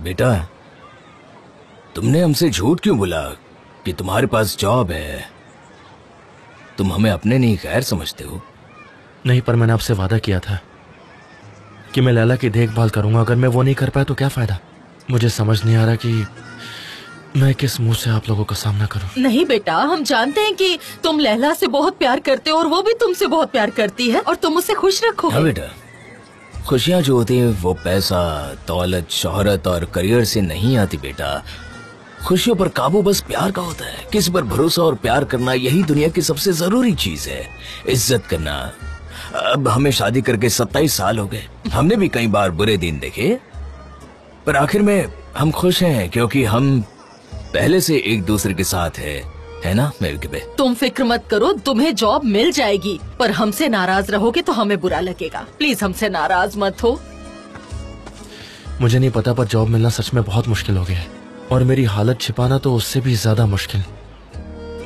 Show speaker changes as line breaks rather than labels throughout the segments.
बेटा, तुमने हमसे झूठ क्यों बोला कि तुम्हारे पास जॉब है? तुम हमें अपने नहीं गैर समझते हो?
नहीं, पर मैंने आपसे वादा किया था कि मैं लैला की देखभाल करूंगा। अगर मैं वो नहीं कर पाया तो क्या फायदा? मुझे समझ नहीं आ रहा कि मैं किस मुंह से आप लोगों का सामना करूं।
नहीं बेटा, हम जानते हैं कि तुम लैला से बहुत प्यार करते हो और वो भी तुमसे बहुत प्यार करती है और तुम उसे खुश रखोगे।
हाँ बेटा, खुशियाँ जो होती हैं वो पैसा, दौलत, शोहरत और करियर से नहीं आती बेटा। खुशियों पर काबू बस प्यार का होता है। किसी पर भरोसा और प्यार करना यही दुनिया की सबसे जरूरी चीज है। इज्जत करना। अब हमें शादी करके 27 साल हो गए। हमने भी कई बार बुरे दिन देखे, पर आखिर में हम खुश हैं क्योंकि हम पहले से एक दूसरे के साथ है ना मेरे के बे?
तुम फिक्र मत करो, तुम्हें जॉब मिल जाएगी। पर हमसे नाराज रहोगे तो हमें बुरा लगेगा। प्लीज हमसे नाराज मत हो।
मुझे नहीं पता, पर जॉब मिलना सच में बहुत मुश्किल हो गया है और मेरी हालत छिपाना तो उससे भी ज्यादा मुश्किल।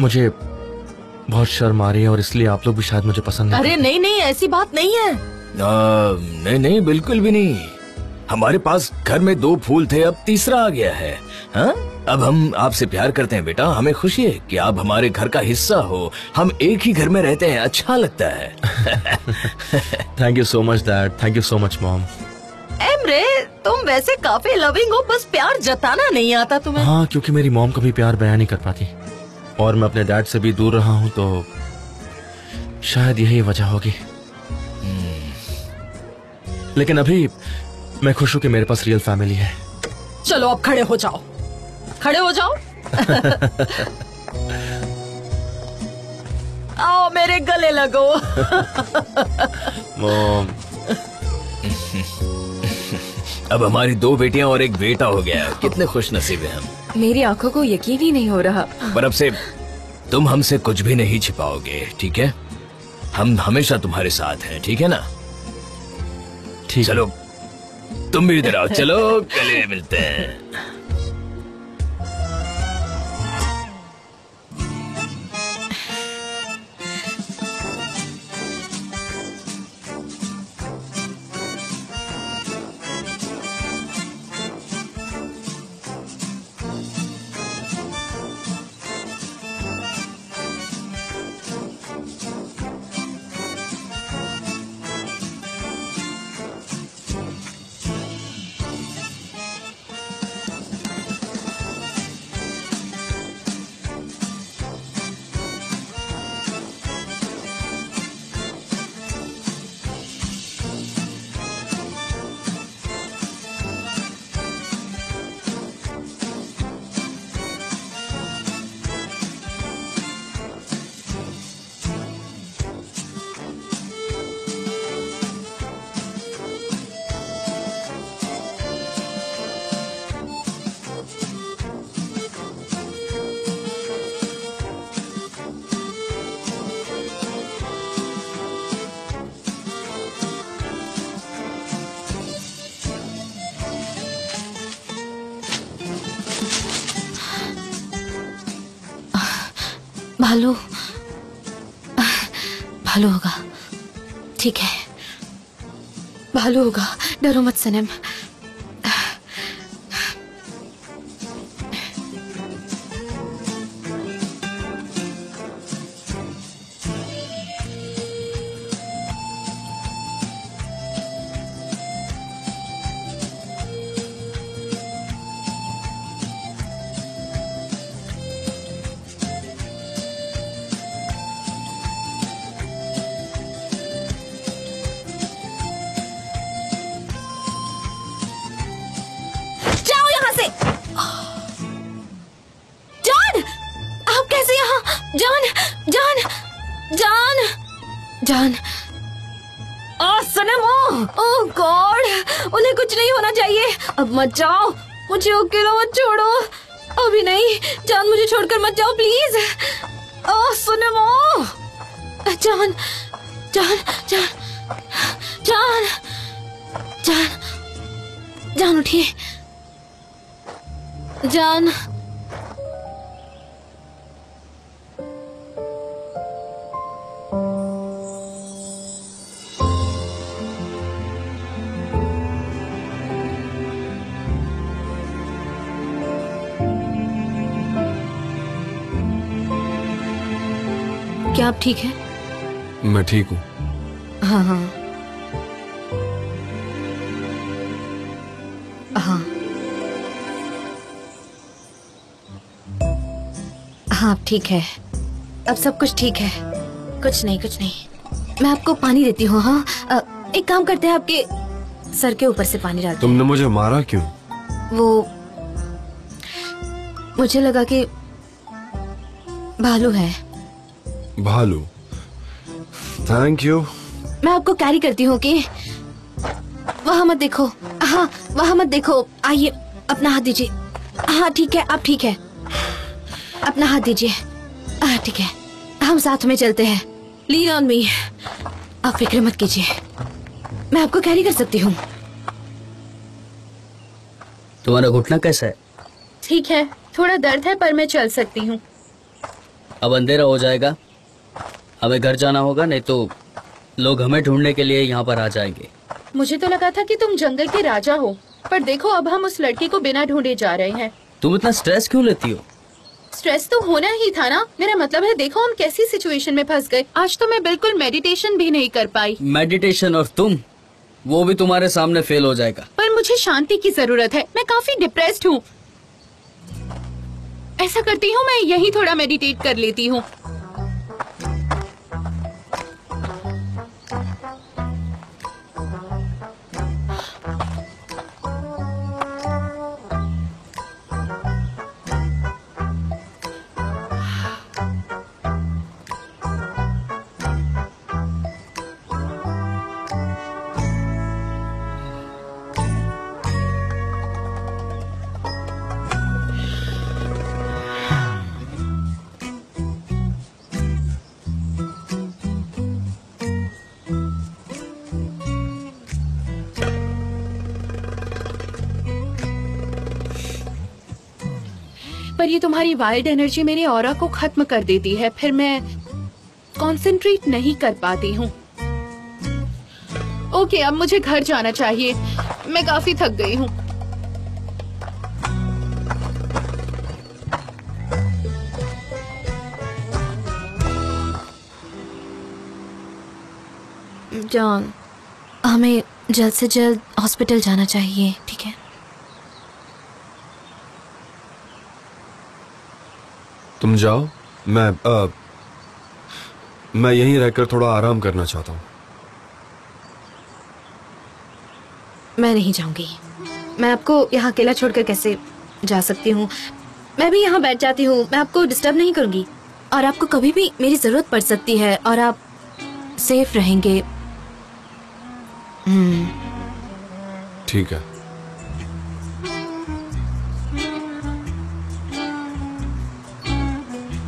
मुझे बहुत शर्म आ रही है और इसलिए आप लोग भी शायद मुझे पसंद नहीं।
अरे नहीं नहीं, ऐसी बात नहीं है।
नहीं नहीं, बिल्कुल भी नहीं। हमारे पास घर में 2 फूल थे, अब तीसरा आ गया है। हाँ, अब हम आपसे प्यार करते हैं बेटा। हमें खुशी है कि आप हमारे घर का हिस्सा हो। हम एक ही घर में रहते हैं, अच्छा लगता है।
Thank you so much dad, thank you so much mom.
Emre, तुम वैसे काफी लविंग हो, बस प्यार जताना नहीं आता तुम्हें।
हाँ, क्योंकि मेरी मॉम कभी प्यार बयान नहीं कर पाती और मैं अपने डैड से भी दूर रहा हूँ, तो शायद यही वजह होगी। लेकिन अभी मैं खुश हूँ कि मेरे पास रियल फैमिली है।
चलो अब खड़े हो जाओ, खड़े हो जाओ। आओ मेरे गले लगो।
मॉम,
अब हमारी 2 बेटियां और एक बेटा हो गया। कितने खुश नसीब हैं हम।
मेरी आंखों को यकीन ही नहीं हो रहा।
पर अब से तुम हमसे कुछ भी नहीं छिपाओगे, ठीक है? हम हमेशा तुम्हारे साथ हैं, ठीक है ना?
ठीक।
चलो तुम भी इधर आओ, चलो गले मिलते हैं।
भालू, भालू होगा, ठीक है, भालू होगा, डरो मत सनम। जान, सनम, ओह गॉड, उन्हें कुछ नहीं होना चाहिए। अब मत जाओ, मुझे अकेला मत छोड़ो। अभी नहीं, जान मुझे छोड़कर मत जाओ प्लीज। ओह सनम, जान, जान, जान, जान, जान, जान उठिए, जान। क्या आप ठीक हैं?
मैं ठीक हूँ।
हाँ हाँ हाँ हाँ ठीक है, अब सब कुछ ठीक है। कुछ नहीं कुछ नहीं, मैं आपको पानी देती हूँ। हाँ एक काम करते हैं, आपके सर के ऊपर से पानी डालते हैं।
तुमने मुझे मारा क्यों?
वो मुझे लगा कि भालू है।
भालू? Thank you.
मैं आपको कैरी करती हूँ कि वहाँ मत देखो। हाँ वहाँ मत देखो, आइए अपना हाथ दीजिए। हाँ ठीक है, आप ठीक है, अपना हाथ दीजिए। हाँ ठीक है, हम साथ में चलते हैं। लीन ऑन मी, आप फिक्र मत कीजिए, मैं आपको कैरी कर सकती हूँ।
तुम्हारा घुटना कैसा है?
ठीक है, थोड़ा दर्द है पर मैं चल सकती हूँ।
अब अंधेरा हो जाएगा, हमें घर जाना होगा, नहीं तो लोग हमें ढूंढने के लिए यहाँ पर आ जाएंगे।
मुझे तो लगा था कि तुम जंगल के राजा हो, पर देखो अब हम उस लड़की को बिना ढूंढे जा रहे हैं।
तुम इतना स्ट्रेस क्यों लेती हो?
स्ट्रेस तो होना ही था ना, मेरा मतलब है देखो हम कैसी सिचुएशन में फंस गए। आज तो मैं बिल्कुल मेडिटेशन भी नहीं कर पाई।
मेडिटेशन और तुम, वो भी तुम्हारे सामने फेल हो जाएगा।
पर मुझे शांति की जरूरत है, मैं काफी डिप्रेस्ड हूँ। ऐसा करती हूँ, मैं यही थोड़ा मेडिटेट कर लेती हूँ। पर ये तुम्हारी वाइल्ड एनर्जी मेरे ऑरा को खत्म कर देती है, फिर मैं कंसंट्रेट नहीं कर पाती हूँ। ओके, अब मुझे घर जाना चाहिए, मैं काफी थक गई हूँ।
जॉन, हमें जल्द से जल्द हॉस्पिटल जाना चाहिए, ठीक है?
तुम जाओ, मैं यहीं रहकर थोड़ा आराम करना चाहता हूँ।
मैं नहीं जाऊंगी, मैं आपको यहाँ अकेला छोड़कर कैसे जा सकती हूँ? मैं भी यहाँ बैठ जाती हूँ, मैं आपको डिस्टर्ब नहीं करूंगी। और आपको कभी भी मेरी जरूरत पड़ सकती है और आप सेफ रहेंगे।
ठीक है।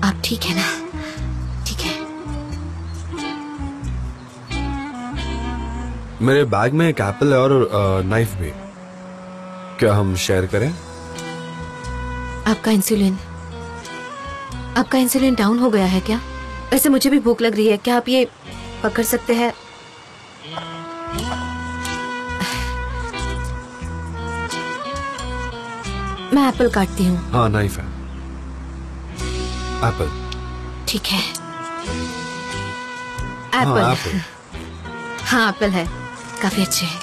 आप ठीक है ना? ठीक है।
मेरे बैग में एक एप्पल है और नाइफ भी। क्या हम शेयर करें?
आपका इंसुलिन डाउन हो गया है क्या? वैसे मुझे भी भूख लग रही है, क्या आप ये पकड़ सकते हैं? मैं एप्पल काटती हूँ।
हाँ, नाइफ है। एप्पल।
ठीक है,
हाँ,
एप्पल।
एप्पल।
हाँ एप्पल है, काफी अच्छे है,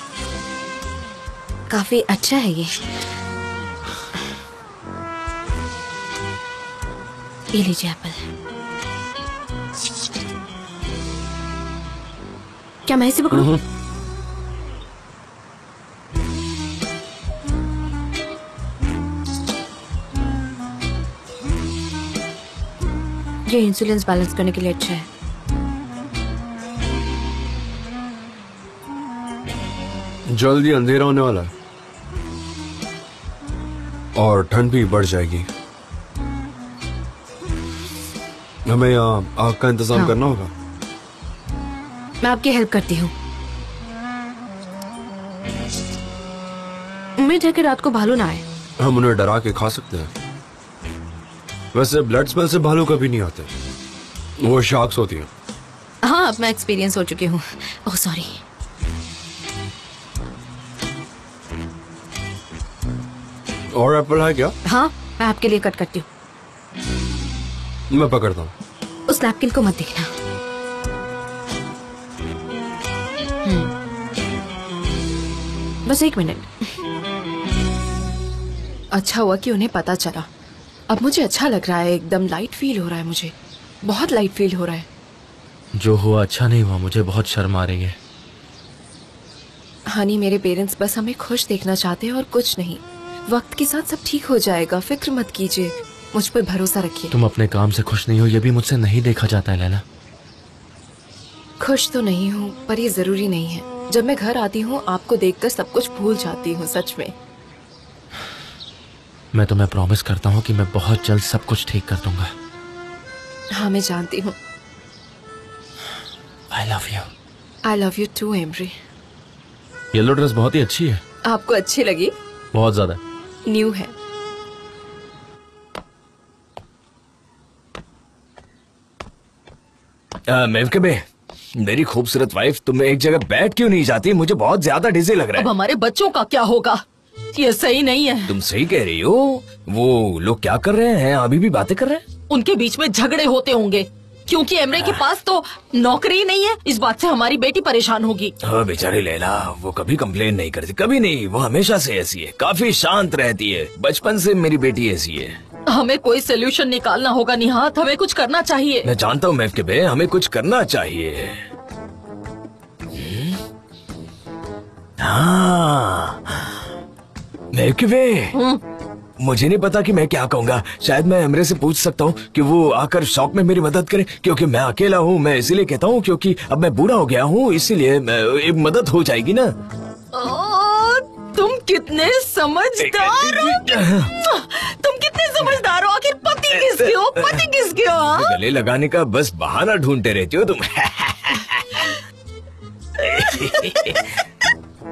काफी अच्छा है ये लीजिए एप्पल। क्या मैं इसे पकड़ूं? ये इंसुलिन बैलेंस करने के लिए अच्छा है।
जल्दी अंधेरा होने वाला है और ठंड भी बढ़ जाएगी। हमें यहाँ आग का इंतजाम
हाँ।
करना होगा।
मैं आपकी हेल्प करती हूँ। उम्मीद है कि रात को भालू ना आए।
हम उन्हें डरा के खा सकते हैं। वैसे ब्लड स्मेल से भालू कभी नहीं आते, वो शार्क्स होती हैं।
हाँ, अब मैं एक्सपीरियंस हो चुकी हूँ। Oh sorry.
और एप्पल है क्या?
हाँ, मैं आपके लिए कट करती हूँ।
मैं पकड़ता हूँ।
उस नैपकिन को मत देखना।
बस 1 मिनट। अच्छा हुआ कि उन्हें पता चला। अब मुझे अच्छा लग रहा है, एकदम लाइट फील हो रहा है, मुझे बहुत लाइट फील हो रहा है।
जो हुआ अच्छा नहीं हुआ, मुझे बहुत शर्म आ रही है।
हनी, मेरे पेरेंट्स बस हमें खुश देखना चाहते हैं और कुछ नहीं। वक्त के साथ सब ठीक हो जाएगा, फिक्र मत कीजिए, मुझ पर भरोसा रखिए।
तुम अपने काम से खुश नहीं हो, ये भी मुझसे नहीं देखा जाता है लैला।
खुश तो नहीं हूँ, पर ये जरूरी नहीं है। जब मैं घर आती हूँ आपको देखकर सब कुछ भूल जाती हूँ, सच में।
मैं तुम्हें प्रॉमिस करता हूँ कि मैं बहुत जल्द सब कुछ ठीक कर दूंगा।
हाँ, मैं जानती हूँ।
I love you.
I love you too Emery.
Yellow dress बहुत ही अच्छी है।
आपको अच्छी लगी?
बहुत ज्यादा।
न्यू है।
महकबे, मेरी खूबसूरत वाइफ, तुम एक जगह बैठ क्यों नहीं जाती? मुझे बहुत ज्यादा डिजी लग रहा
अब
है।
हमारे बच्चों का क्या होगा? ये सही नहीं है।
तुम सही कह रही हो। वो लोग क्या कर रहे हैं? अभी भी बातें कर रहे हैं?
उनके बीच में झगड़े होते होंगे, क्योंकि एमरे के पास तो नौकरी ही नहीं है। इस बात से हमारी बेटी परेशान होगी।
हाँ बेचारी लैला, वो कभी कंप्लेन नहीं करती, कभी नहीं। वो हमेशा से ऐसी है, काफी शांत रहती है। बचपन से मेरी बेटी ऐसी है।
हमें कोई सोल्यूशन निकालना होगा निहात, हमें कुछ करना चाहिए।
मैं जानता हूँ महकबे, हमें कुछ करना चाहिए। हाँ महकबे, मुझे नहीं पता कि मैं क्या कहूँगा। शायद मैं एमरे से पूछ सकता हूँ कि वो आकर शॉप में मेरी मदद करे, क्योंकि मैं अकेला हूँ। मैं इसीलिए कहता हूँ क्योंकि अब मैं बूढ़ा हो गया हूँ, इसीलिए एक मदद हो जाएगी ना।
तुम कितने समझदार हो। तुम कितने समझदार हो। आखिर पति किसके हो? पति किसके हो? हाँ?
गले लगाने का बस बहाना ढूंढते रहती हो तुम।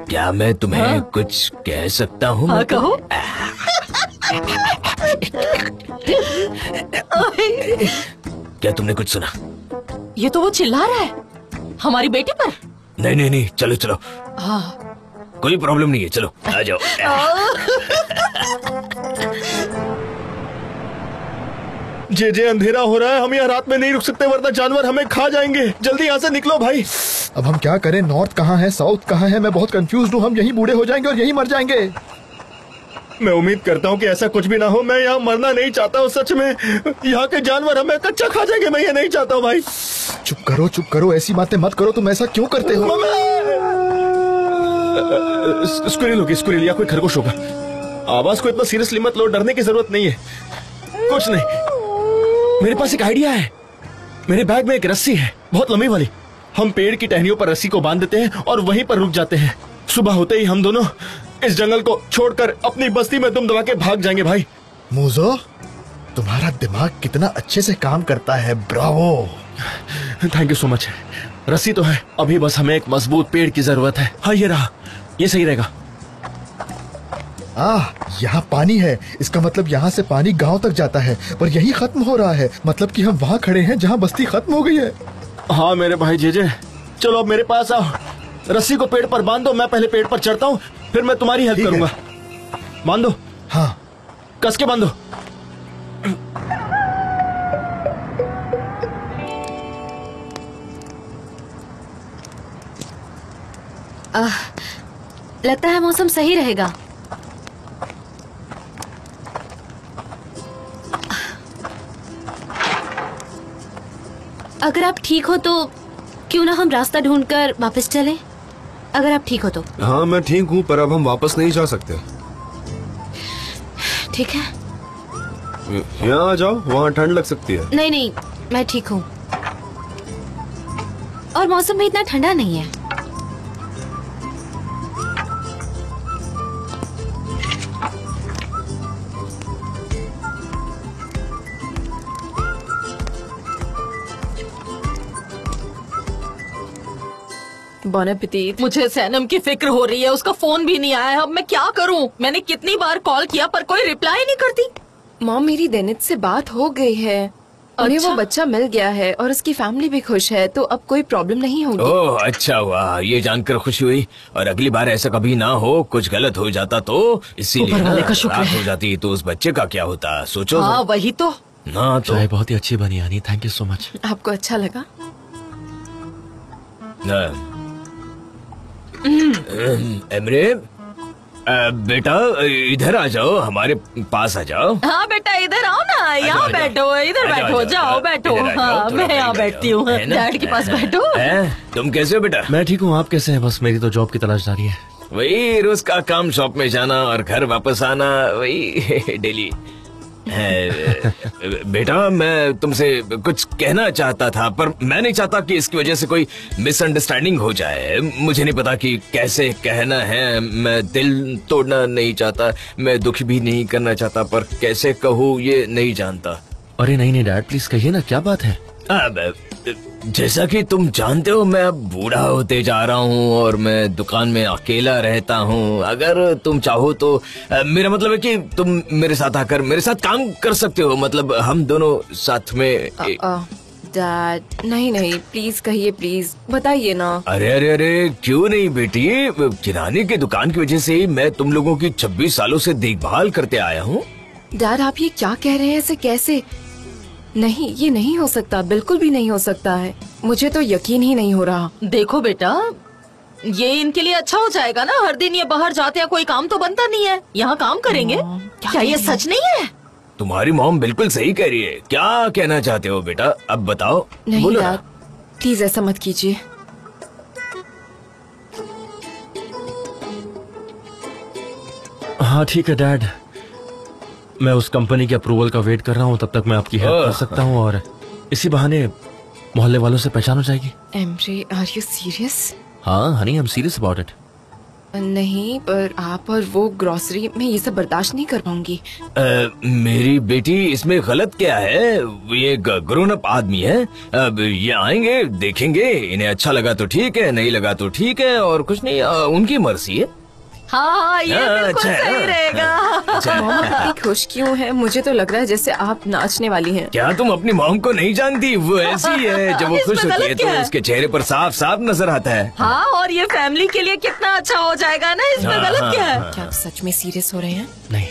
क्या मैं तुम्हें कुछ कह सकता हूँ?
हाँ, कहो।
क्या तुमने कुछ सुना?
ये तो वो चिल्ला रहा है हमारी बेटी पर।
नहीं नहीं नहीं, चलो चलो,
हाँ,
कोई प्रॉब्लम नहीं है, चलो आ जाओ।
जे अंधेरा हो रहा है, हम यहाँ रात में नहीं रुक सकते वरना जानवर हमें खा जाएंगे। जल्दी यहाँ से निकलो भाई।
अब हम क्या करें? नॉर्थ कहाँ है, साउथ कहाँ है? मैं बहुत कंफ्यूज हूँ। हम यहीं बूढ़े हो जाएंगे और यहीं मर जाएंगे।
मैं उम्मीद करता हूँ कि ऐसा कुछ भी ना हो। मैं यहाँ मरना नहीं चाहता हूँ, सच में। यहाँ के जानवर हमें कच्चा खा जाएंगे। मैं ये नहीं चाहता हूँ भाई।
चुप करो, ऐसी बातें मत करो। तुम ऐसा क्यों करते हो?
स्क्विरल होगी, स्क्विरल या कोई खरगोश होगा। आवाज को इतना सीरियसली मत लो, डरने की जरूरत नहीं है। कुछ नहीं, मेरे पास एक आइडिया है। मेरे बैग में एक रस्सी है, बहुत लंबी वाली। हम पेड़ की टहनियों पर रस्सी को बांध देते हैं और वहीं पर रुक जाते हैं। सुबह होते ही हम दोनों इस जंगल को छोड़कर अपनी बस्ती में दुम दबा के भाग जाएंगे भाई।
मोजो, तुम्हारा दिमाग कितना अच्छे से काम करता है। Bravo.
Thank you so much. रस्सी तो है, अभी बस हमें एक मजबूत पेड़ की जरूरत है। हाँ, ये रहा, ये सही रहेगा।
यहाँ पानी है, इसका मतलब यहाँ से पानी गांव तक जाता है, पर यही खत्म हो रहा है। मतलब कि हम वहाँ खड़े हैं जहाँ बस्ती खत्म हो गई है।
हाँ मेरे भाई जेजे, चलो अब मेरे पास आओ। रस्सी को पेड़ पर बांध दो, मैं पहले पेड़ पर चढ़ता हूँ, फिर मैं तुम्हारी हेल्प करूंगा। बांधो।
हाँ,
कस के बांधो।
लगता है मौसम सही रहेगा। अगर आप ठीक हो तो क्यों ना हम रास्ता ढूंढकर वापस चलें? अगर आप ठीक हो तो।
हाँ मैं ठीक हूँ, पर अब हम वापस नहीं जा सकते।
ठीक है।
यहाँ आ जाओ, वहाँ ठंड लग सकती है।
नहीं नहीं, मैं ठीक हूँ और मौसम भी इतना ठंडा नहीं है।
बॉन एपेटिट।
मुझे सैनम की फिक्र हो रही है, उसका फोन भी नहीं आया है। अब मैं क्या करूं? मैंने कितनी बार कॉल किया पर कोई रिप्लाई नहीं करती।
मॉम, मेरी देनित से बात हो गई है। उन्हें
अच्छा।
वो बच्चा मिल गया है और उसकी फैमिली भी खुश है, तो अब कोई प्रॉब्लम नहीं होगी।
ओह अच्छा हुआ, ये जानकर खुशी हुई। और अगली बार ऐसा कभी ना हो, कुछ गलत हो जाता तो, इसीलिए
ऊपर वाले
ना,
का शुक्र
रात
है।
हो जाती तो उस बच्चे का क्या होता, सोचो।
हाँ वही तो।
ना तो
चाय बहुत ही अच्छी बनी यानी, थैंक यू सो मच।
आपको अच्छा लगा?
एमरे, बेटा इधर आ जाओ, हमारे पास आ जाओ।
हाँ बेटा इधर आओ ना, यहाँ बैठो, इधर बैठो, जाओ बैठो। हाँ मैं यहाँ बैठती हूँ, डैड के पास बैठो।
तुम कैसे हो बेटा?
मैं ठीक हूँ, आप कैसे हैं? बस मेरी तो जॉब की तलाश जारी है।
वही रोज का काम, शॉप में जाना और घर वापस आना, वही डेली। बेटा मैं तुमसे कुछ कहना चाहता था, पर मैं नहीं चाहता कि इसकी वजह से कोई मिसअंडरस्टैंडिंग हो जाए। मुझे नहीं पता कि कैसे कहना है, मैं दिल तोड़ना नहीं चाहता, मैं दुख भी नहीं करना चाहता, पर कैसे कहूँ ये नहीं जानता।
अरे नहीं डैड, प्लीज कहिए ना, क्या बात है?
अब जैसा कि तुम जानते हो, मैं अब बूढ़ा होते जा रहा हूँ और मैं दुकान में अकेला रहता हूँ। अगर तुम चाहो तो मेरा मतलब है कि तुम मेरे साथ आकर मेरे साथ काम कर सकते हो, मतलब हम दोनों साथ में।
डैड नहीं प्लीज कहिए, प्लीज बताइए ना।
अरे अरे अरे क्यों नहीं बेटी, किराने की दुकान की वजह से ही मैं तुम लोगों की 26 सालों से देखभाल करते आया हूँ।
डैड आप ये क्या कह रहे हैं, ऐसे कैसे? नहीं, ये नहीं हो सकता, बिल्कुल भी नहीं हो सकता है। मुझे तो यकीन ही नहीं हो रहा।
देखो बेटा, ये इनके लिए अच्छा हो जाएगा ना, हर दिन ये बाहर जाते हैं, कोई काम तो बनता नहीं है, यहाँ काम करेंगे। क्या ये सच नहीं है?
तुम्हारी मॉम बिल्कुल सही कह रही है। क्या कहना चाहते हो बेटा, अब बताओ।
नहीं डैड, प्लीज ऐसा मत कीजिए।
हाँ ठीक है डैड, मैं उस कंपनी के अप्रूवल का वेट कर रहा हूँ, तब तक मैं आपकी हेल्प कर सकता हूँ और इसी बहाने मोहल्ले वालों से पहचान हो जाएगी।
MJ are you serious?
हाँ honey, I am serious about it.
नहीं पर आप और वो ग्रोसरी, मैं ये सब बर्दाश्त नहीं कर पाऊंगी।
मेरी बेटी इसमें गलत क्या है, ये ग्रोन अप आदमी है। अब ये आएंगे, देखेंगे, इन्हें अच्छा लगा तो ठीक है, नहीं लगा तो ठीक है, और कुछ नहीं, उनकी मर्जी है।
हाँ ये बिल्कुल सही रहेगा।
मॉम इतनी खुश क्यों है? मुझे तो लग रहा है जैसे आप नाचने वाली हैं।
क्या तुम अपनी मॉम को नहीं जानती? वो ऐसी है, जब वो खुश होती है तो उसके चेहरे पर साफ साफ नजर आता है।
हाँ और ये फैमिली के लिए कितना अच्छा हो जाएगा ना, इसमें गलत क्या है?
क्या आप सच में सीरियस हो रहे हैं?
नहीं।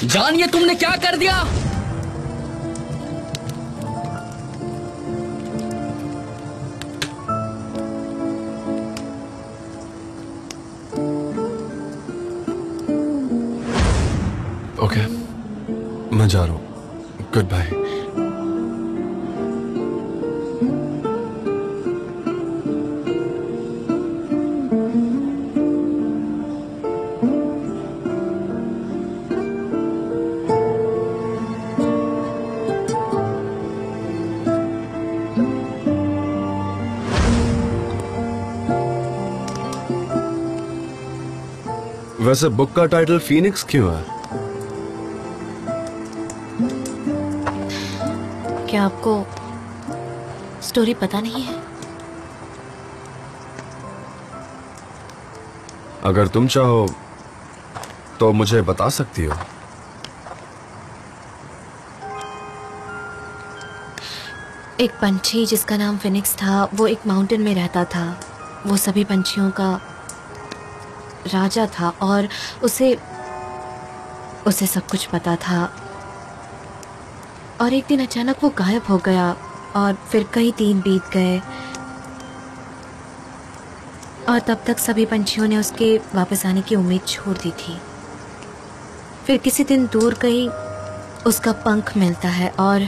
जान ये तुमने क्या कर दिया?
ओके, मैं जा रहा हूँ, गुड बाय। वैसे बुक का टाइटल फीनिक्स क्यों है?
क्या आपको स्टोरी पता नहीं है?
अगर तुम चाहो तो मुझे बता सकती हो।
एक पंछी जिसका नाम फिनिक्स था, वो एक माउंटेन में रहता था। वो सभी पंछियों का राजा था और उसे सब कुछ पता था। और एक दिन अचानक वो गायब हो गया और फिर कई दिन बीत गए और तब तक सभी पंछियों ने उसके वापस आने की उम्मीद छोड़ दी थी। फिर किसी दिन दूर कहीं उसका पंख मिलता है और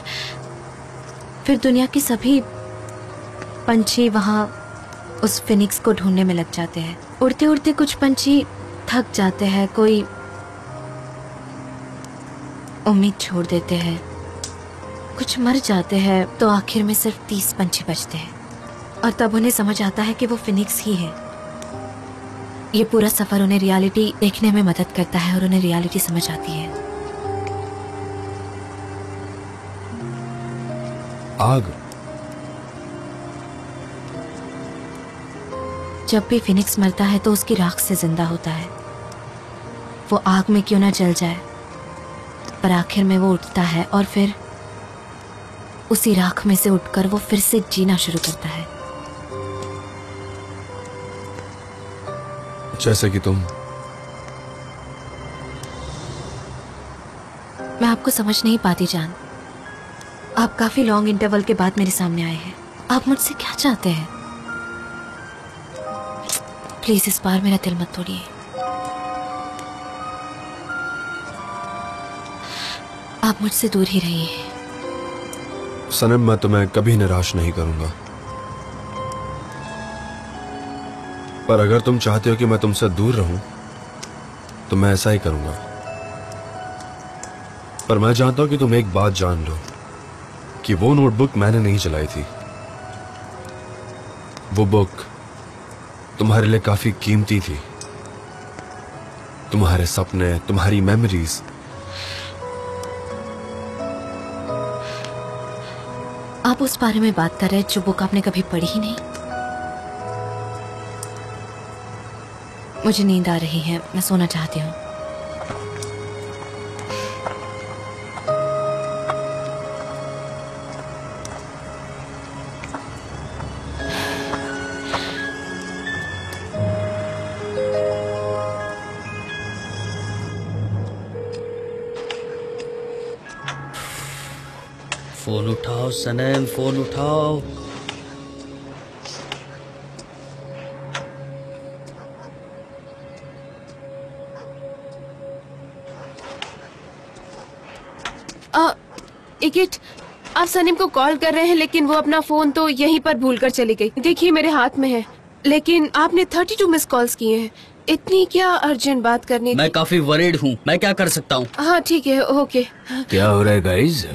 फिर दुनिया के सभी पंछी वहां उस फिनिक्स को ढूंढने में लग जाते हैं। उड़ते उड़ते कुछ पंछी थक जाते हैं, कोई उम्मीद छोड़ देते हैं, कुछ मर जाते हैं, तो आखिर में सिर्फ 30 पंछी बचते हैं। और तब उन्हें समझ आता है कि वो फिनिक्स ही है। ये पूरा सफर उन्हें रियलिटी देखने में मदद करता है और उन्हें रियलिटी समझ आती है।
आग
जब भी फिनिक्स मरता है तो उसकी राख से जिंदा होता है। वो आग में क्यों ना जल जाए, पर आखिर में वो उठता है और फिर उसी राख में से उठकर वो फिर से जीना शुरू करता है।
जैसे कि तुम।
मैं आपको समझ नहीं पाती जान। आप काफी लॉन्ग इंटरवल के बाद मेरे सामने आए हैं। आप मुझसे क्या चाहते हैं? प्लीज इस बार मेरा दिल मत तोड़िए। आप मुझसे दूर ही रहिए।
सनम, मैं तुम्हें कभी निराश नहीं करूंगा, पर अगर तुम चाहते हो कि मैं तुमसे दूर रहूं तो मैं ऐसा ही करूंगा। पर मैं जानता हूं कि तुम एक बात जान लो कि वो नोटबुक मैंने नहीं चलाई थी। वो बुक तुम्हारे लिए काफी कीमती थी। तुम्हारे सपने, तुम्हारी मेमोरीज।
आप उस बारे में बात कर रहे हैं जो बुक आपने कभी पढ़ी ही नहीं। मुझे नींद आ रही है, मैं सोना चाहती हूँ।
फोन उठाओ सनम, फोन उठाओ।
इगिट, आप सनीम को कॉल कर रहे हैं लेकिन वो अपना फोन तो यहीं पर भूलकर चली गई। देखिए मेरे हाथ में है, लेकिन आपने 32 मिस कॉल्स किए हैं। इतनी क्या अर्जेंट बात करनी थी?
मैं काफी वरीड हूँ, मैं क्या कर सकता हूँ?
हाँ ठीक है, ओके।
क्या हो रहा है गाइज?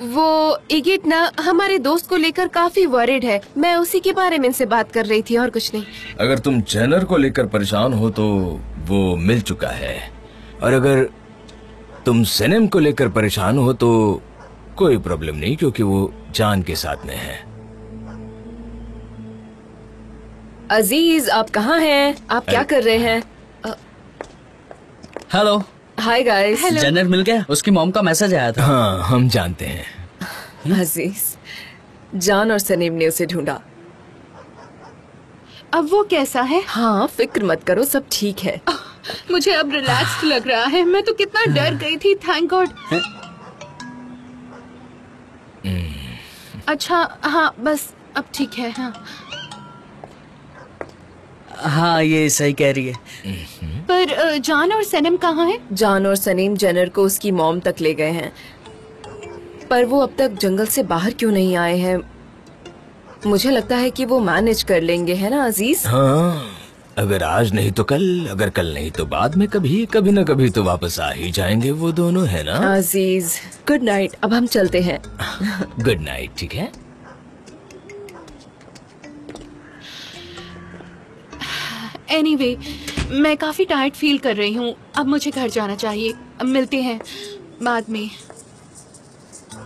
वो इगिट ना हमारे दोस्त को लेकर काफी वरीड है। मैं उसी के बारे में इनसे बात कर रही थी और कुछ नहीं।
अगर तुम जेनर को लेकर परेशान हो तो वो मिल चुका है, और अगर तुम सनम को लेकर परेशान हो तो कोई प्रॉब्लम नहीं, क्योंकि वो जान के साथ में है।
अजीज, आप कहाँ हैं? आप क्या कर रहे हैं?
हेलो।
Hi guys.
जनर मिल गया? उसकी मॉम का मैसेज आया था।
हाँ, हम जानते हैं।
अजीज, जान और सनीम ने उसे ढूंढा।
अब वो कैसा है?
हाँ, फिक्र मत करो, सब ठीक है।
मुझे अब रिलैक्स्ड लग रहा है। मैं तो कितना डर गई थी। Thank God. अच्छा हाँ, बस अब ठीक है। हाँ
हाँ, ये सही कह रही है।
पर जान और सनम कहाँ हैं?
जान और सनीम जेनर को उसकी मॉम तक ले गए हैं, पर वो अब तक जंगल से बाहर क्यों नहीं आए हैं? मुझे लगता है कि वो मैनेज कर लेंगे, है ना अजीज?
हाँ, अगर आज नहीं तो कल, अगर कल नहीं तो बाद में कभी न कभी तो वापस आ ही जाएंगे वो दोनों, है ना?
अजीज, गुड नाइट। अब हम चलते हैं।
Good night. ठीक है।
एनीवे, मैं काफी टायर्ड फील कर रही हूँ। अब मुझे घर जाना चाहिए। अब मिलते हैं बाद में।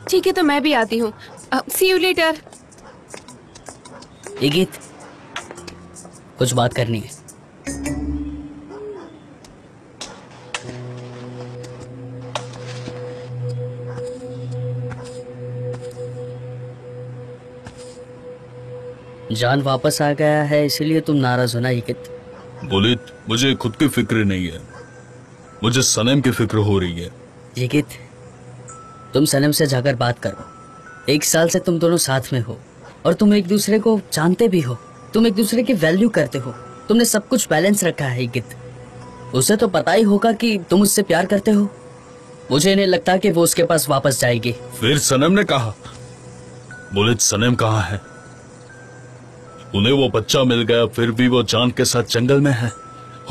ठीक है, तो मैं भी आती हूँ। सी यू लेटर।
ये गीत, कुछ बात करनी है। जान वापस आ गया है, इसीलिए तुम नाराज हो ना इगित?
बुलेट, मुझे खुद की फिक्र नहीं है, मुझे सनम की फिक्र हो रही है।
इगित, तुम सनम से जाकर बात करो। 1 साल से तुम दोनों साथ में हो और तुम एक दूसरे को जानते भी हो। तुम एक दूसरे की वैल्यू करते हो। तुमने सब कुछ बैलेंस रखा है इगित। उसे तो पता ही होगा कि तुम उससे प्यार करते हो। मुझे नहीं लगता कि वो उसके पास वापस जाएगी।
फिर सनम ने कहा, बुलेट सनम कहाँ है? उन्हें वो बच्चा मिल गया, फिर भी वो जान के साथ जंगल में है।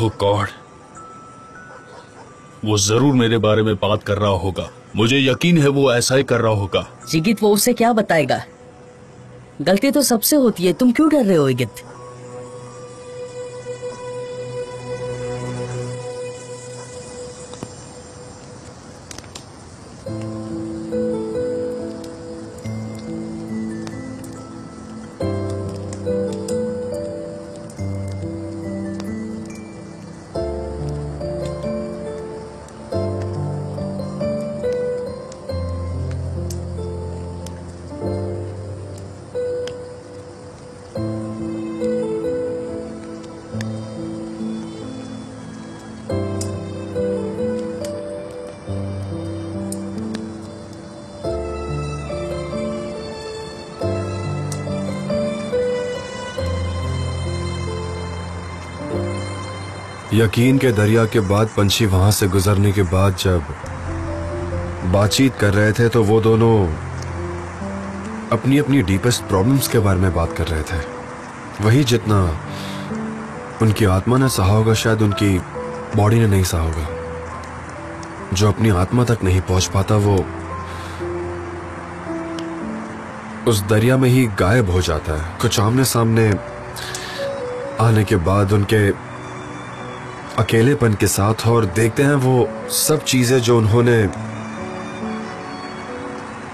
ओह गॉड, वो जरूर मेरे बारे में बात कर रहा होगा। मुझे यकीन है वो ऐसा ही कर रहा होगा।
जिगित, वो उसे क्या बताएगा? गलती तो सबसे होती है, तुम क्यों डर रहे हो इगित?
यकीन के दरिया के बाद पंछी वहां से गुजरने के बाद जब बातचीत कर रहे थे तो वो दोनों अपनी अपनी डीपेस्ट प्रॉब्लम्स के बारे में बात कर रहे थे। वही जितना उनकी आत्मा ने सहा होगा शायद उनकी बॉडी ने नहीं सहा होगा। जो अपनी आत्मा तक नहीं पहुंच पाता वो उस दरिया में ही गायब हो जाता है। कुछ आमने सामने आने के बाद उनके अकेलेपन के साथ और देखते हैं वो सब चीजें जो उन्होंने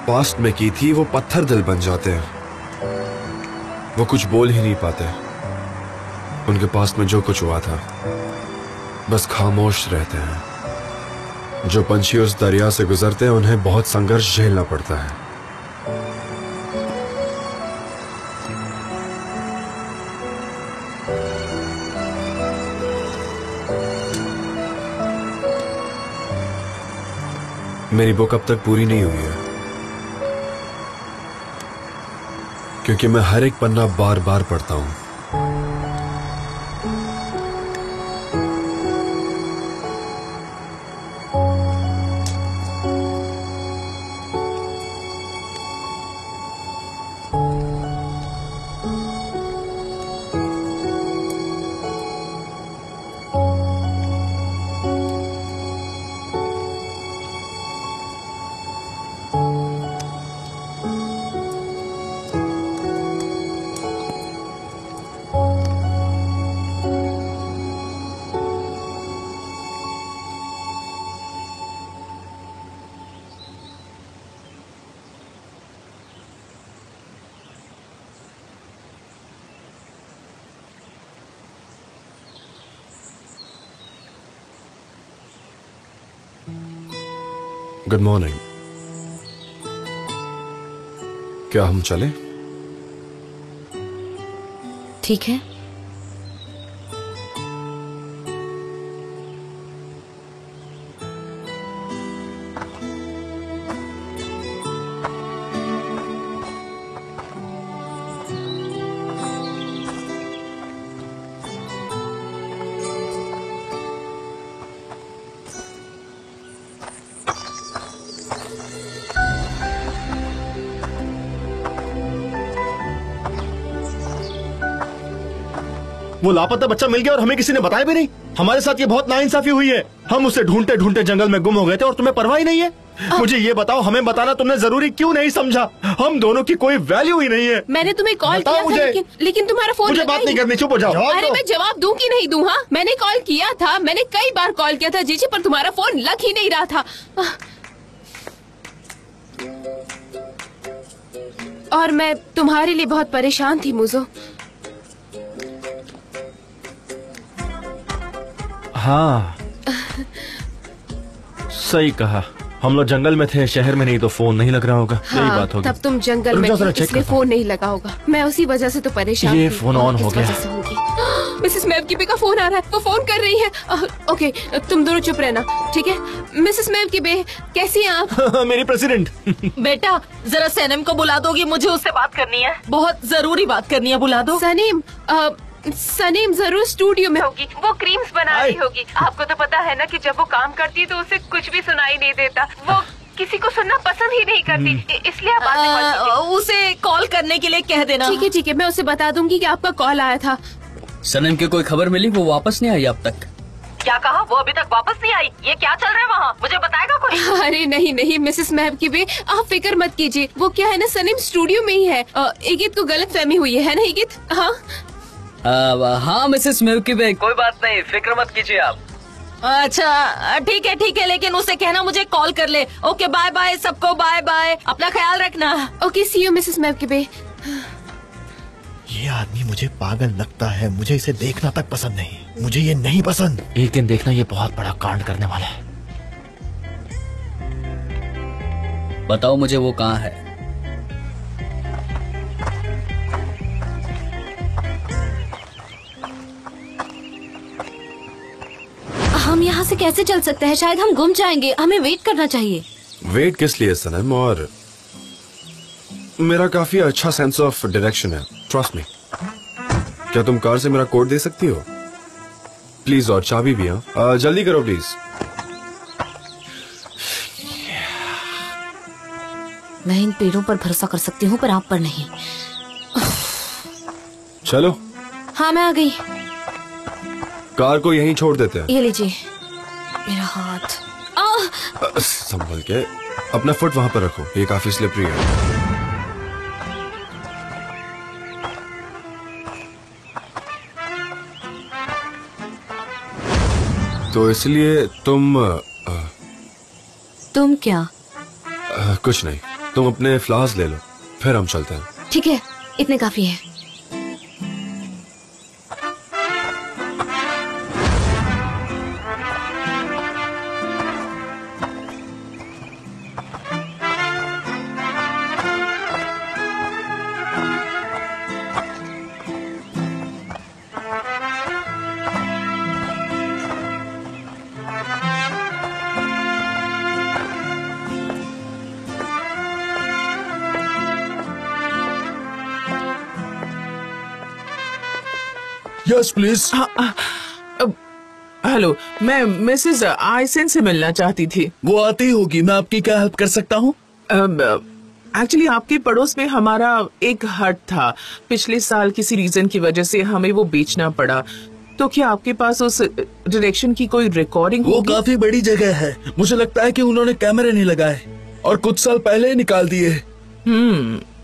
पास्ट में की थी वो पत्थर दिल बन जाते हैं। वो कुछ बोल ही नहीं पाते। उनके पास में जो कुछ हुआ था बस खामोश रहते हैं। जो पंछी उस दरिया से गुजरते हैं उन्हें बहुत संघर्ष झेलना पड़ता है। मेरी बुक अब तक पूरी नहीं हुई है क्योंकि मैं हर एक पन्ना बार बार पढ़ता हूं। Good morning. क्या हम चले?
ठीक है।
वो लापता बच्चा मिल गया और हमें किसी ने बताया भी नहीं। हमारे साथ ये बहुत नाइंसाफी हुई है। हम उसे ढूंढते ढूंढते जंगल में गुम हो गए थे और तुम्हें परवाह ही नहीं है। मुझे ये बताओ, हमें बताना तुमने जरूरी क्यों नहीं समझा? हम दोनों की कोई वैल्यू ही नहीं है।
मैंने तुम्हें कॉल किया था लेकिन तुम्हारा फोन
मुझे बात नहीं करनी, चुप हो जाओ।
अरे मैं जवाब दूं कि नहीं दूं? हाँ, मैंने कॉल किया था, मैंने कई बार कॉल किया था जीजी, पर तुम्हारा फोन लग ही नहीं रहा था। और मैं तुम्हारे लिए बहुत परेशान थी मुझो।
हाँ सही कहा। हम लोग जंगल में थे, शहर में नहीं, तो फोन नहीं लग रहा होगा।
हाँ,
यही बात होगी।
तब तुम जंगल में थे, इसलिए फोन नहीं लगा होगा। मैं उसी वजह से तो परेशान
ये
थी।
फोन ऑन हो गया।
मिसेस मैवकीबे का फोन आ रहा है, वो फोन कर रही है। ओके, तुम दोनों चुप रहना, ठीक है? मिसेस मैवकीबे, कैसी हैं आप?
मेरी प्रेसिडेंट।
बेटा जरा सनम को बुला दोगी, मुझे उससे बात करनी है, बहुत जरूरी बात करनी है। बुला दो।
सनीम जरूर स्टूडियो में होगी, वो क्रीम्स बना रही होगी। आपको तो पता है ना कि जब वो काम करती है तो उसे कुछ भी सुनाई नहीं देता। वो किसी को सुनना पसंद ही नहीं करती, इसलिए आप
उसे कॉल करने के लिए कह देना।
ठीक है, मैं उसे बता दूंगी कि आपका कॉल आया था।
सनम की कोई खबर मिली? वो वापस नहीं आई अब तक।
क्या कहा? वो अभी तक वापस नहीं आई? ये क्या चल रहा है वहाँ? मुझे बताएगा कोई?
अरे नहीं मिसेस महबूबे, आप फिक्र मत कीजिए। वो क्या है ना, सनीम स्टूडियो में ही है। इगित को गलत फहमी हुई है ना इगित?
हाँ मिसेस महबूबे, कोई बात नहीं, फिक्र मत कीजिए आप।
अच्छा ठीक है, लेकिन उसे कहना मुझे कॉल कर ले। ओके, बाय बाय सबको, बाय बाय, अपना ख्याल रखना।
ओके, सी यू मिसेस महबूबे।
ये आदमी मुझे पागल लगता है, मुझे इसे देखना तक पसंद नहीं, मुझे ये नहीं पसंद।
एक दिन देखना, ये बहुत बड़ा कांड करने वाला है।
बताओ मुझे वो कहाँ है?
हम यहाँ से कैसे चल सकते हैं? शायद हम गुम जाएंगे, हमें वेट करना चाहिए।
वेट किस लिए सनम? और मेरा काफी अच्छा सेंस ऑफ डायरेक्शन है, ट्रस्ट मी। क्या तुम कार से मेरा कोड दे सकती हो? प्लीज और चाबी भी। हाँ जल्दी करो प्लीज।
मैं इन पेड़ों पर भरोसा कर सकती हूँ पर आप पर नहीं।
चलो।
हाँ मैं आ गई।
कार को यहीं छोड़ देते हैं।
ये लीजिए मेरा हाथ।
संभल के, अपना फुट वहां पर रखो, ये काफी स्लिपरी है। तो इसलिए तुम
क्या?
कुछ नहीं, तुम अपने फ्लावर्स ले लो, फिर हम चलते हैं।
ठीक है, इतने काफी है।
Yes please.
हेलो, मैं मिसेस आइसन से मिलना चाहती थी।
वो आती होगी, मैं आपकी क्या हेल्प कर सकता हूँ?
एक्चुअली आपके पड़ोस में हमारा एक हट था। पिछले साल किसी रीजन की वजह से हमें वो बेचना पड़ा। तो क्या आपके पास उस डायरेक्शन की कोई रिकॉर्डिंग
वो
होगी?
काफी बड़ी जगह है, मुझे लगता है कि उन्होंने कैमरे नहीं लगाए और कुछ साल पहले ही निकाल दिए।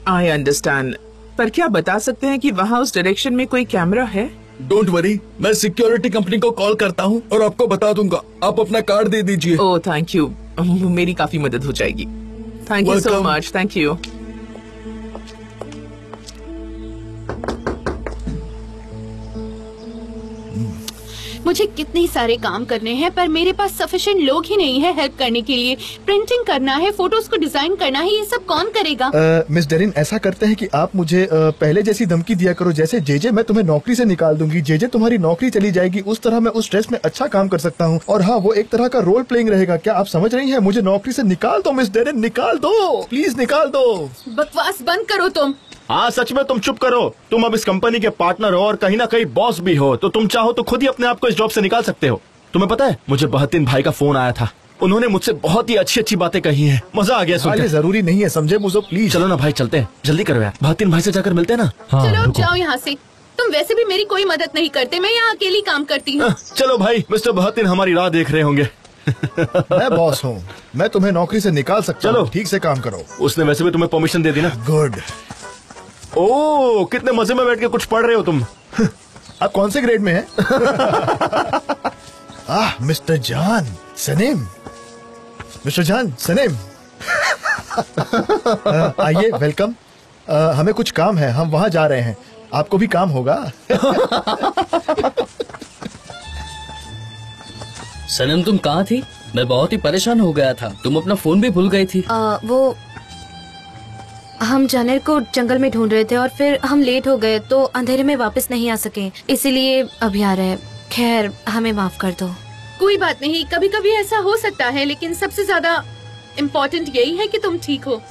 आई अंडरस्टैंड, पर क्या बता सकते हैं कि वहाँ उस डायरेक्शन में कोई कैमरा है?
डोंट वरी, मैं सिक्योरिटी कंपनी को कॉल करता हूँ और आपको बता दूंगा। आप अपना कार्ड दे दीजिए।
ओह थैंक यू, मेरी काफी मदद हो जाएगी। Thank you so much. Thank you.
मुझे कितने सारे काम करने हैं पर मेरे पास सफिशिएंट लोग ही नहीं है हेल्प करने के लिए। प्रिंटिंग करना है, फोटोज को डिजाइन करना है, ये सब कौन करेगा?
मिस डेरिन, ऐसा करते हैं कि आप मुझे पहले जैसी धमकी दिया करो, जैसे जेजे मैं तुम्हें नौकरी से निकाल दूंगी, जेजे तुम्हारी नौकरी चली जाएगी, उस तरह मैं उस स्ट्रेस में अच्छा काम कर सकता हूँ। और हाँ, वो एक तरह का रोल प्लेइंग रहेगा। क्या आप समझ रही हैं? मुझे नौकरी से निकाल दो मिस डेरिन, निकाल दो प्लीज, निकाल दो।
बकवास बंद करो तुम।
हाँ सच में तुम चुप करो। तुम अब इस कंपनी के पार्टनर हो और कहीं ना कहीं बॉस भी हो, तो तुम चाहो तो खुद ही अपने आप को इस जॉब से निकाल सकते हो। तुम्हें पता है, मुझे बहतीन भाई का फोन आया था, उन्होंने मुझसे बहुत ही अच्छी अच्छी बातें कही हैं। मजा आ गया सुनकर।
जरूरी नहीं है, समझे मुझे प्लीज।
चलो ना भाई, चलते हैं, जल्दी करो यार। बहतीन भाई से जाकर मिलते हैं ना।
चलो अब जाओ यहाँ से। तुम वैसे भी मेरी कोई मदद नहीं करते, मैं यहाँ अकेली काम करती हूँ।
चलो भाई, मिस्टर बहतीन हमारी राह देख रहे होंगे।
मैं बॉस हूँ, मैं तुम्हें नौकरी से निकाल सकता हूँ। ठीक से काम करो।
उसने वैसे भी तुम्हें परमिशन दे दी ना।
गुड।
ओह, कितने मजे में बैठ के कुछ पढ़ रहे हो तुम।
आप कौन से ग्रेड में हैं? मिस्टर जान सनीम, मिस्टर जान सनीम। आइए, वेलकम। हमें कुछ काम है, हम वहाँ जा रहे हैं। आपको भी काम होगा।
सनम तुम कहाँ थी? मैं बहुत ही परेशान हो गया था। तुम अपना फोन भी भूल गई थी।
वो हम जानर को जंगल में ढूंढ रहे थे और फिर हम लेट हो गए तो अंधेरे में वापस नहीं आ सके, इसीलिए अभी आ रहे हैं। खैर, हमें माफ कर दो।
कोई बात नहीं, कभी कभी ऐसा हो सकता है, लेकिन सबसे ज्यादा इम्पोर्टेंट यही है कि तुम ठीक हो।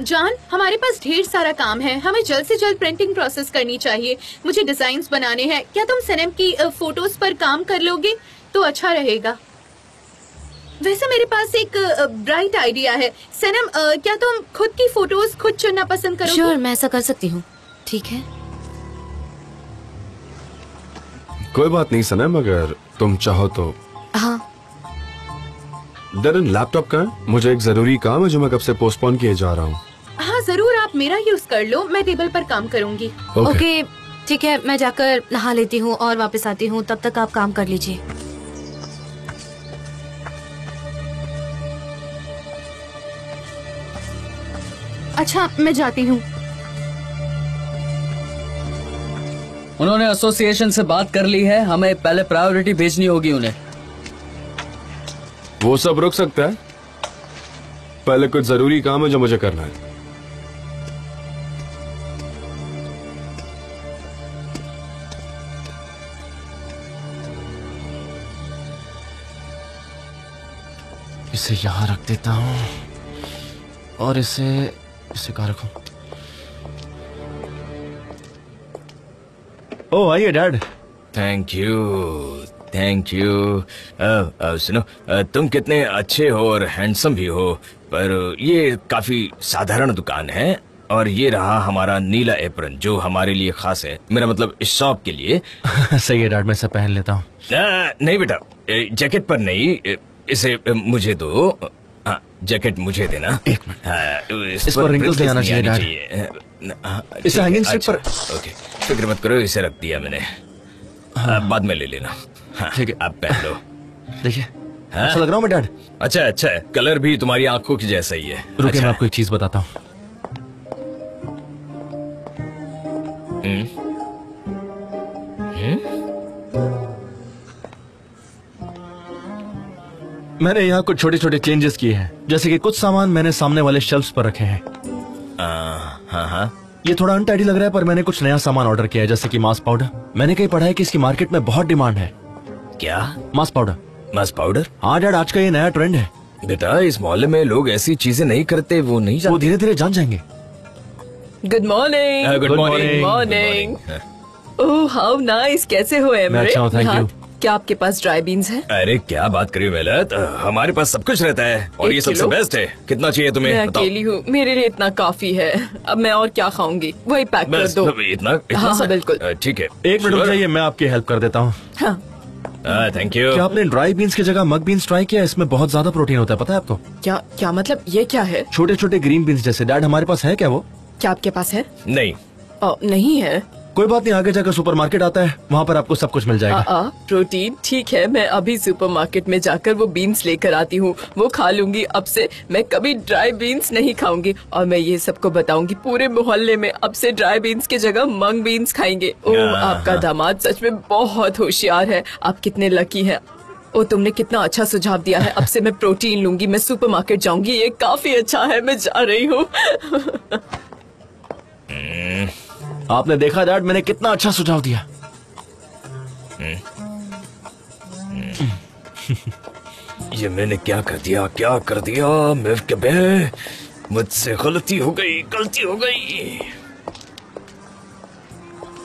जान, हमारे पास ढेर सारा काम है, हमें जल्द से जल्द प्रिंटिंग प्रोसेस करनी चाहिए। मुझे डिजाइन्स बनाने हैं। क्या तुम सनम की फोटोज पर काम कर लोगे तो अच्छा रहेगा। वैसे मेरे पास एक ब्राइट आइडिया है। सनम, क्या तुम खुद की फोटोज खुद चुनना पसंद करोगे?
श्योर, मैं ऐसा कर सकती हूँ। ठीक है।
कोई बात नहीं सनम, अगर तुम चाहो तो।
हाँ।
डेरिन, लैपटॉप का है? मुझे एक जरूरी काम है जो मैं कब से पोस्टपोन किए जा रहा हूँ।
हाँ जरूर, आप मेरा यूज कर लो, मैं टेबल पर काम करूँगी।
ओके, ठीक है, मैं जाकर नहा लेती हूँ और वापस आती हूँ। तब तक आप काम कर लीजिए।
अच्छा, मैं जाती हूँ।
उन्होंने एसोसिएशन से बात कर ली है, हमें पहले प्रायोरिटी भेजनी होगी उन्हें।
वो सब रुक सकता है, पहले कुछ जरूरी काम है जो मुझे करना है।
इसे यहाँ रख देता हूँ और इसे कहाँ रखूं? ओ आइए डैड।
Thank you. सुनो, तुम कितने अच्छे हो और हैंडसम भी हो, पर ये काफी साधारण दुकान है और ये रहा हमारा नीला एप्रन जो हमारे लिए खास है, मेरा मतलब इस शॉप के लिए।
सही है डैड, मैं इसे पहन लेता हूँ।
नहीं बेटा, जैकेट पर नहीं, इसे मुझे दो। हाँ, जैकेट मुझे देना।
एक मिनट, इस पर रिंकल्स नहीं आना चाहिए डैड। इसे हैंगिंग स्टिक पर।
ओके, फिक्र मत करो, इसे रख दिया मैंने। बाद में ले लेना।
ठीक है,
आप पहन लो।
देखिए, अच्छा लग रहा हूँ मैं डैड?
अच्छा है, कलर भी तुम्हारी आंखों की जैसा ही है।
रुकिए, मैं आपको एक चीज बताता हूँ। मैंने यहाँ कुछ छोटे छोटे चेंजेस किए हैं, जैसे कि कुछ सामान मैंने सामने वाले शेल्फ्स पर रखे हैं।
हाँ,
ये थोड़ा अनटाइडी लग रहा है, पर मैंने कुछ नया सामान ऑर्डर किया है, जैसे कि मास्क पाउडर। मैंने कहीं पढ़ा है कि इसकी मार्केट में बहुत डिमांड है।
क्या?
Mask powder.
Mask powder?
हाँ डैड, आज का ये नया ट्रेंड है।
बेटा, इस मोहल्ले में लोग ऐसी चीजें नहीं करते, वो नहीं जानते।
वो धीरे धीरे जान जाएंगे।
Good morning.
Good
morning. Oh how nice, कैसे हो एमरे?
अच्छा हूँ, थैंक यू।
क्या आपके पास ड्राई बीन्स हैं?
अरे क्या बात करी मेहलत, हमारे पास सब कुछ रहता है और ये सबसे बेस्ट है। कितना चाहिए तुम्हें?
मैं अकेली हूँ, मेरे लिए इतना काफी है। अब मैं और क्या खाऊंगी, वही पैक कर दो।
इतना
हाँ, बिल्कुल।
ठीक है,
एक मिनट रुक जाइए, मैं आपकी हेल्प कर देता हूँ।
Thank you.
क्या आपने ड्राई बीन्स की जगह मग बीन्स ट्राई किया? इसमें बहुत ज्यादा प्रोटीन होता है, पता है आपको?
क्या मतलब, ये क्या है?
छोटे छोटे ग्रीन बीन्स जैसे। डैड, हमारे पास है क्या वो?
क्या आपके पास है?
नहीं।
नहीं है।
कोई बात नहीं, आगे जाकर सुपरमार्केट आता है, वहाँ पर आपको सब कुछ मिल जाएगा।
प्रोटीन ठीक है, मैं अभी सुपरमार्केट में जाकर वो बीन्स लेकर आती हूँ, वो खा लूंगी। अब से मैं कभी ड्राई बीन्स नहीं खाऊंगी और मैं ये सबको बताऊंगी पूरे मोहल्ले में, अब से ड्राई बीन्स की जगह मंग बीन्स खाएंगे। ओह, आपका दामाद सच में बहुत होशियार है, आप कितने लकी हैं। ओ, तुमने कितना अच्छा सुझाव दिया है। अब से मैं प्रोटीन लूंगी, मैं सुपरमार्केट जाऊंगी, ये काफी अच्छा है, मैं जा रही हूँ।
आपने देखा डैड, मैंने कितना अच्छा सुझाव दिया।
ये मैंने क्या कर दिया मेवकबे, मुझसे गलती हो गई।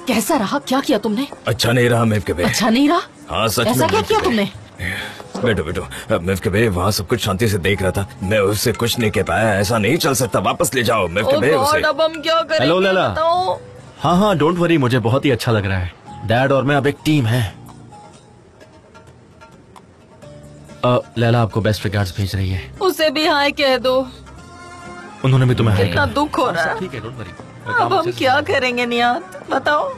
कैसा रहा? क्या किया तुमने?
अच्छा नहीं रहा मेवकबे।
अच्छा नहीं रहा?
हाँ सच में।
ऐसा क्या किया तुमने?
बैठो। मेवकबे वहाँ सब कुछ शांति से देख रहा था, मैं उससे कुछ नहीं कह पाया। ऐसा नहीं चल सकता, वापस ले जाओ मेवकबे उसे।
अब हम क्या करेंगे?
हेलो लैला। हाँ, डोंट वरी, मुझे बहुत ही अच्छा लग रहा है। डैड और मैं अब एक टीम है। लैला आपको बेस्ट रिगार्ड्स भेज रही है।
उसे भी हाय कह दो।
उन्होंने भी तुम्हें हाय
कितना
कहा।
दुख हो रहा है।
ठीक है, डोंट वरी।
अब हम क्या करेंगे नियात, बताओ।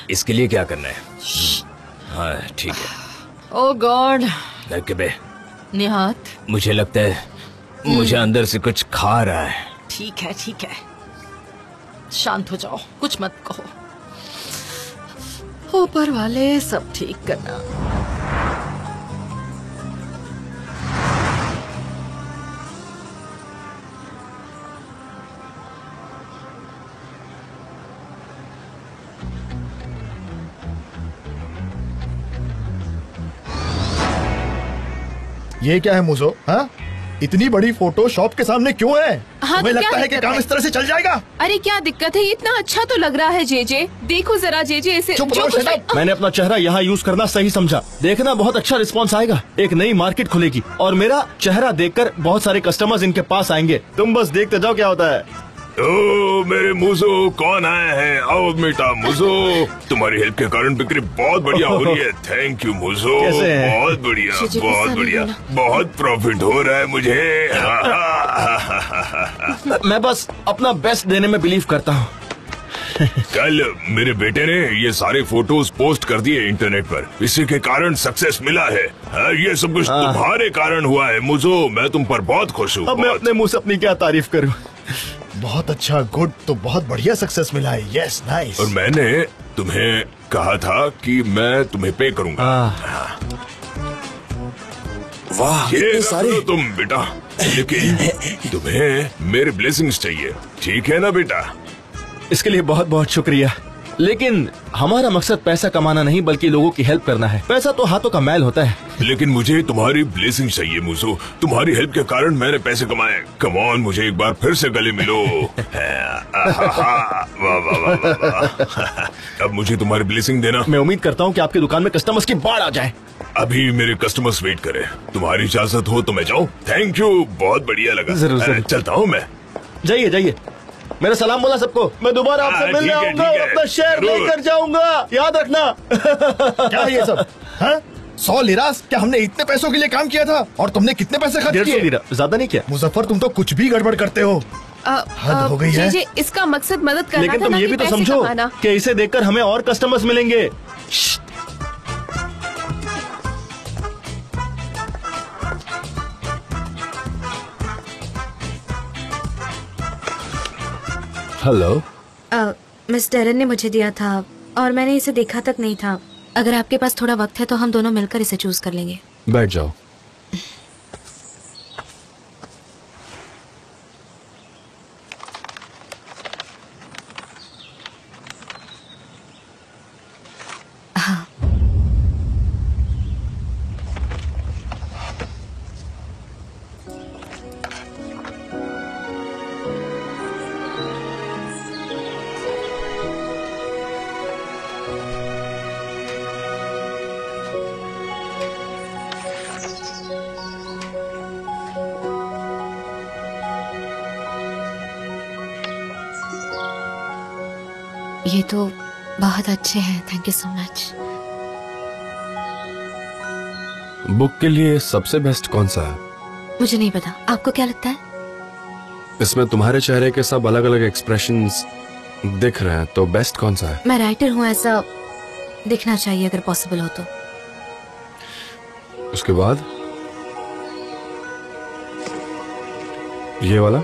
इसके लिए क्या करना है? हाँ ठीक है।
ओह गॉड।
मेवकबे,
निहात,
मुझे लगता है मुझे अंदर से कुछ खा रहा है।
ठीक है, शांत हो जाओ, कुछ मत कहो। ऊपर वाले सब ठीक करना।
ये क्या है मुझो? हाँ, इतनी बड़ी फोटो शॉप के सामने क्यों है?
हाँ,
तुम्हें
तो
लगता
क्या
है कि
दिक्कत
काम
है?
इस तरह से चल जाएगा?
अरे क्या दिक्कत है? इतना अच्छा तो लग रहा है जेजे, देखो जरा जेजे इसे।
चुप
जो
रहो,
कुछ
शट अप।
मैंने अपना चेहरा यहाँ यूज करना सही समझा। देखना, बहुत अच्छा रिस्पांस आएगा। एक नई मार्केट खुलेगी और मेरा चेहरा देखकर बहुत सारे कस्टमर्स इनके पास आएंगे। तुम बस देखते जाओ क्या होता है।
ओ मेरे मुझो, कौन आया है? आओ बेटा मुझो, तुम्हारी हेल्प के कारण बिक्री बहुत बढ़िया हो रही है। थैंक यू मुझो,
कैसे हैं?
बहुत बढ़िया, बहुत प्रॉफिट हो रहा है मुझे।
मैं बस अपना बेस्ट देने में बिलीव करता हूँ।
कल मेरे बेटे ने ये सारे फोटोज पोस्ट कर दिए इंटरनेट पर, इसी के कारण सक्सेस मिला है। ये सब कुछ तुम्हारे कारण हुआ है मुझो, मैं तुम पर बहुत खुश हूँ।
अब मैं अपने मुंह से अपनी क्या तारीफ करूँ।
बहुत अच्छा, गुड, तो बहुत बढ़िया सक्सेस मिला है। Yes, nice.
और मैंने तुम्हें कहा था कि मैं तुम्हें पे करूंगा।
वाह,
ये
सारे
रख लो तुम बेटा, लेकिन तुम्हें मेरे ब्लेसिंग्स चाहिए, ठीक है ना बेटा?
इसके लिए बहुत बहुत शुक्रिया। लेकिन हमारा मकसद पैसा कमाना नहीं बल्कि लोगों की हेल्प करना है। पैसा तो हाथों का मैल होता है।
लेकिन मुझे तुम्हारी ब्लेसिंग चाहिए मुझो। तुम्हारी हेल्प के कारण मैंने पैसे कमाए। कम ऑन, मुझे एक बार फिर से गले मिलो। वाह वाह वाह। अब मुझे तुम्हारी ब्लेसिंग देना।
मैं उम्मीद करता हूँ कि आपकी दुकान में कस्टमर्स की बाढ़ आ जाए।
अभी मेरे कस्टमर्स वेट करें। तुम्हारी इजाजत हो तो मैं जाऊँ? थैंक यू, बहुत बढ़िया लगा।
जरूर
चलता हूँ मैं।
जाइए जाइए, मेरा सलाम बोला सबको। मैं दोबारा आपसे मिलने आऊंगा और अपना शेयर लेकर जाऊंगा, याद रखना।
क्या है ये सब? हाँ? 100 लिरास? क्या हमने इतने पैसों के लिए काम किया था? और तुमने कितने पैसे खर्च किए?
150 लिरा, ज्यादा नहीं किया।
मुजफ्फर, तुम तो कुछ भी गड़बड़ करते हो। हद हो गई है।
जे इसका मकसद मदद करना
लेकिन
था,
तुम
ना
ये
कि
भी तो
पैसे
समझो
कमाना।
कि इसे देखकर हमें और कस्टमर्स मिलेंगे।
हेलो।
मिस डेरन ने मुझे दिया था और मैंने इसे देखा तक नहीं था। अगर आपके पास थोड़ा वक्त है तो हम दोनों मिलकर इसे चूज कर लेंगे।
बैठ जाओ।
हाँ। ये तो बहुत अच्छे हैं, thank you so much.
Book के लिए सबसे बेस्ट कौन सा है?
मुझे नहीं पता, आपको क्या लगता है?
इसमें तुम्हारे चेहरे के सब अलग अलग एक्सप्रेशंस दिख रहे हैं, तो बेस्ट कौन सा है?
मैं राइटर हूँ, ऐसा दिखना चाहिए अगर पॉसिबल हो तो।
उसके बाद ये वाला?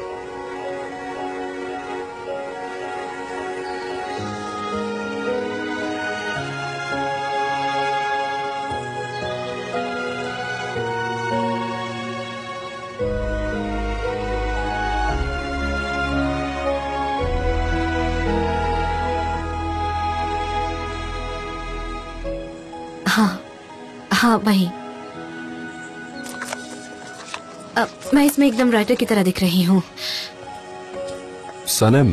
हाँ वही। मैं इसमें एकदम राइटर की तरह दिख रही हूँ।
सनम,